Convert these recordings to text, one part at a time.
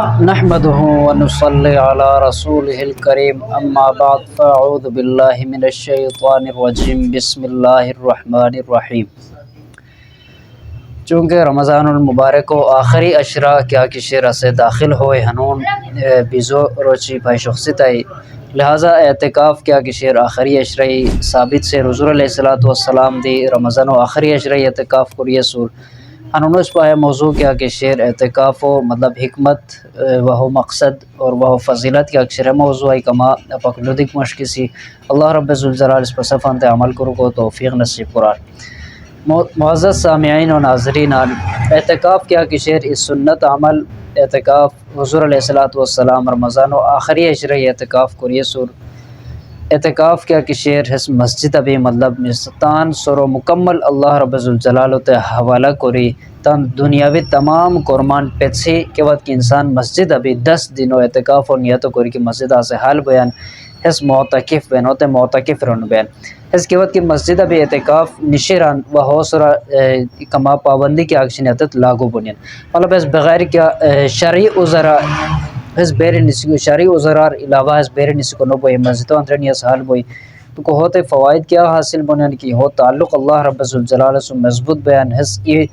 نحمده ونصلي على رسوله الكريم اما بعد فاعوذ بالله من الشیطان الرجیم بسم اللہ الرحمن الرحیم۔ چونکہ رمضان المبارک و آخری اشرا کیا کشیر سے داخل ہوئے ہنون بیزو روچی پای شخصیتائی لہذا اعتکاف کیا کشیر آخری اشرائی ثابت سے حضور علیہ الصلوۃ والسلام دی رمضان و آخری اشرائی اعتکاف کریے سور انونس پایا موضوع کیا کہ شعر اعتکاف و مطلب حکمت وہ مقصد اور وہ فضیلت کے اکثر موضوع ہے کما پکلودک مشکسی اللہ رب ذوالجلال اس پر صفانت عمل کرو کو توفیق نصیب قرار۔ معزز سامعین و ناظرین، اعتکاف کیا کہ شعر اس سنت عمل اعتکاف حضور علیہ الصلوۃ والسلام رمضان و آخری اشرہ اعتکاف کریے سور اعتکاف کیا کہ شعر اس مسجد ابھی مطلب مستان سر و مکمل اللہ رب ذوالجلال تے حوالہ کری تن دنیاوی تمام قرمان پیچھے کے وقت کہ انسان مسجد ابھی 10 دنوں اعتکاف اور نیت کری کہ مسجد سے حال بیان اس معتکف بین ہوتے معتکف رن بین اس کے وقت کہ مسجد ابھی اعتکاف نشیران و حوصرہ کما پابندی کی اکشنیت لاگو بنین مطلب اس بغیر کیا شرعی عذرا اس بیر نسکو شرعی عذرار علاوہ اس بیر نسکو نو بوئی مسجد اندرنی اس حال بوئی تو کو ہوتے فوائد کیا حاصل بنین کی ہو تعلق اللہ رب ذوالجلال سے مضبوط بیان اس یہ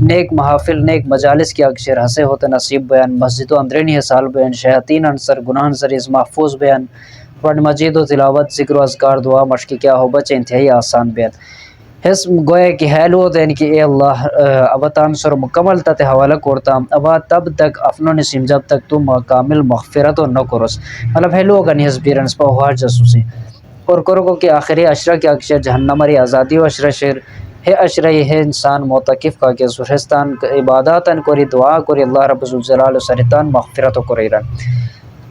نیک محافل نیک مجالس کی اکثر ہنسے ہوتے نصیب بیان مسجد اندرنی اس حال بیان شیاطین انصر گناہ انصر اس محفوظ بیان قرآن مجید و تلاوت ذکر و اذکار دعا مشکی کیا ہو بچے انتہائی آسان بیان اس گویا کہ حیلو دین کہ اے اللہ ابتان سر مکمل تت حوالہ کرتا ابا تب تک افنو نسیم جب تک تو کامل مغفرت و نہ کرس مطلب حیلو گنی اس بیرنس پا ہوا جسوسی اور کرو کو کہ آخری اشرہ کے اکشر جہنماری آزادی و اشرہ شیر ہے اشرہ ہے انسان معتکف کا کہ سرحستان عباداتن کری دعا کری اللہ رب ذوالجلال سرطان مغفرت و کریران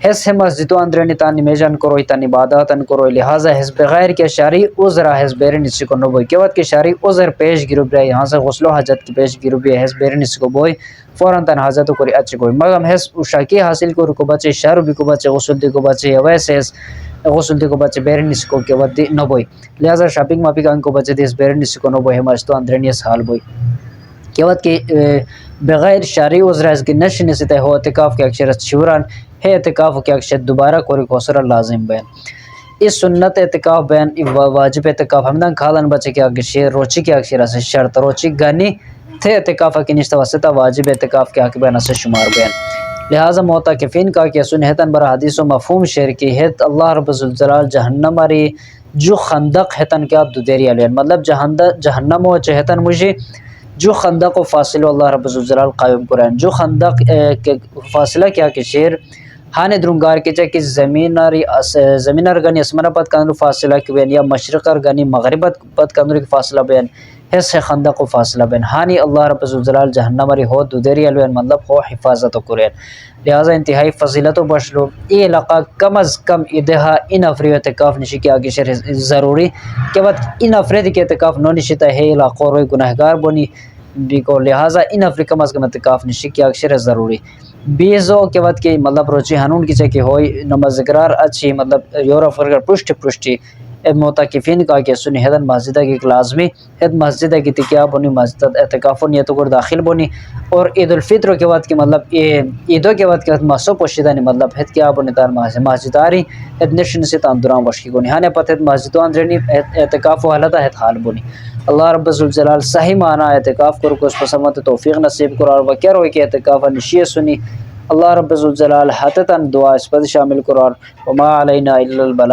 حس مسجدوں اندرنی تان نمیجان کرو تان عباداتن کرو لہذا حس بغیر کے شرعی عذر حس بیر نسی کو نو بوئی کے وقت کے شرعی عذر پیش گرو برے یہاں سے غسل و حاجت کی پیش گرو بھی حس بیر نسی کو بوئی فوراً تن حاجت کری اچھی کوئی مگر حس اشاکی حاصل کرو کو بچے شر بھی کو بچے غسل دی کو بچے ویسے غسل دی کو بچے بیر نسی کو کے وقت نو بوئی لہذا شاپنگ ماپنگ ان کو بچے دیس بیر نسی کو نو بوئی مسجدوں اندرنی اس حال بوئی کے وقت کہ بغیر شرعی عذر اس کی نش نسیتے ہو اعتکاف کے اکثر شوران ہے اعتکاف کے اکثر دوبارہ کوری کوسر لازم بین اس سنت اعتکاف بین واجب اعتکاف ہمدان کھالن بچے کے اکثر روچی کے اکثر اس شرط روچی گانی تھے اعتکاف کی نشتہ وسطہ واجب اعتکاف کے حق بین اس شمار بین لہذا معتکفین کا کہ سنہتن برا حدیث و مفہوم شعر کی ہے اللہ رب ذوالجلال جہنم اری جو خندق ہتن کیا دو دیری علین مطلب جہنم و چہتن مجھے جو خندق و فاصلہ اللہ رب ذوالجلال قائم قرآن جو خندق کے فاصلہ کیا کہ شعر ہانے درنگار کے چاہ کہ زمین ارگانی اسمنہ پت کندر فاصلہ کی بین یا مشرق ارگانی مغربت پت کندر کی فاصلہ بین حس خندق و فاصلہ بین ہانی اللہ رب ذوالجلال جہنم اری ہو دو دیری علوین مطلب ہو حفاظت و قرآن لہذا انتہائی فضیلت و بشلو یہ علاقہ کم از کم ادہا ان افری اعتکاف نشی کی آگے شر ضروری کہ وقت ان افرید کے اعتکاف نو نشیتا ہے علاقہ روی گناہگار بنی بیکو لہذا ان افری کم از کم اعتکاف نشی کی آگے شر ضروری بیزو کے وقت کی مطلب روچی ہنون کی چاکی ہوئی نماز ذکرار اچھی مطلب یورف ورگر پرشتی معتکفین کا کہ سنی ہدن مسجدہ کی لازمی ہد مسجدہ کی تکیا بنی مسجد اعتکاف و نیتو گر داخل بنی اور عید الفطر کے وقت کی مطلب عیدوں کے وقت کی مسو پوشیدہ نہیں مطلب ہد کیا بنی تار مسجد آری ہد نشن سے تاندران وشکی گونی ہانے پت ہد مسجدوں اندرنی اعتکاف و حالتا ہد حال بنی اللہ رب ذوالجلال صحیح معنی اعتکاف کرو کو اس پسمت توفیق نصیب کرار و کیا روئی کہ اعتکاف نشیہ سنی اللہ رب ذوالجلال حتتاً دعا اس پر شامل کرار وما علینا الا البلاغ